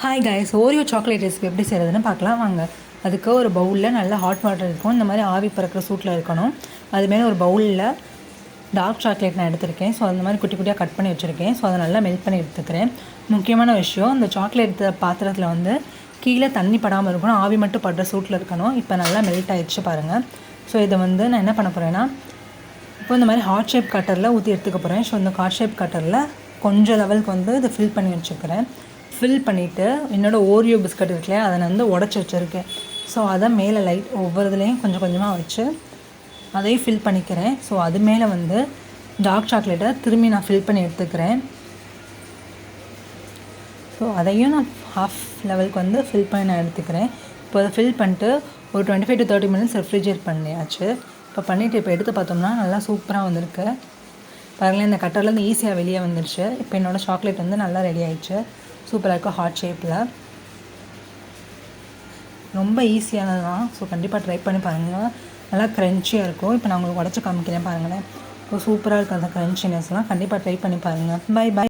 Hi guys, Oreo chocolate recipe எப்படி செய்கிறதுன்னு பார்க்கலாம் வாங்க. அதுக்கு ஒரு பவுலில் நல்லா ஹாட் வாட்டர் இருக்கும். இந்த மாதிரி ஆவி பறக்கிற சூட்டில் இருக்கணும். அதுமாரி ஒரு பவுலில் டார்க் சாக்லேட் நான் எடுத்திருக்கேன். ஸோ அந்த மாதிரி குட்டி குட்டியாக கட் பண்ணி வச்சுருக்கேன். ஸோ அதை நல்லா மெல்ட் பண்ணி எடுத்துக்கிறேன். முக்கியமான விஷயம், இந்த சாக்லேட் பாத்திரத்தில் வந்து கீழே தண்ணி படாமல் இருக்கணும். ஆவி மட்டும் படுற சூட்டில் இருக்கணும். இப்போ நல்லா மெல்ட் ஆகிடுச்சு பாருங்கள். ஸோ இதை வந்து நான் என்ன பண்ண போகிறேன்னா, இப்போ இந்த மாதிரி ஹார்ட் ஷேப் கட்டரில் ஊற்றி எடுத்துக்க போகிறேன். ஸோ இந்த ஹார்ட் ஷேப் கட்டரில் கொஞ்சம் லெவலுக்கு வந்து இதை ஃபில் பண்ணி வச்சுக்கிறேன். ஃபில் பண்ணிவிட்டு என்னோடய ஓரியோ பிஸ்கட் இருக்குல்லையா, அதை நான் வந்து உடச்சி வச்சுருக்கேன். ஸோ அதை மேலே லைட் ஒவ்வொரு இதுலேயும் கொஞ்சம் கொஞ்சமாக வச்சு அதையும் ஃபில் பண்ணிக்கிறேன். ஸோ அது மேலே வந்து டார்க் சாக்லேட்டை திரும்பி நான் ஃபில் பண்ணி எடுத்துக்கிறேன். ஸோ அதையும் நான் ஹாஃப் லெவலுக்கு வந்து ஃபில் பண்ணி நான் எடுத்துக்கிறேன். இப்போ அதை ஃபில் பண்ணிட்டு ஒரு 25 to 30 minutes ரெஃப்ரிஜரேட் பண்ணியாச்சு. இப்போ பண்ணிவிட்டு இப்போ எடுத்து பார்த்தோம்னா நல்லா சூப்பராக வந்திருக்கு பாருங்களேன். இந்த கட்டர்லேருந்து ஈஸியாக வெளியே வந்துடுச்சு. இப்போ என்னோடய சாக்லேட் வந்து நல்லா ரெடி ஆகிடுச்சு. சூப்பராக இருக்கும் ஹார்ட் ஷேப்பில். ரொம்ப ஈஸியானது தான். ஸோ கண்டிப்பாக ட்ரை பண்ணி பாருங்கள். நல்லா க்ரன்ச்சியாக இருக்கும். இப்போ நான் உங்களுக்கு உடச்சி காமிக்கிறேன் பாருங்களேன். இப்போ சூப்பராக இருக்கும் அந்த க்ரன்ச்சினஸ்லாம். கண்டிப்பாக ட்ரை பண்ணி பாருங்கள். பை.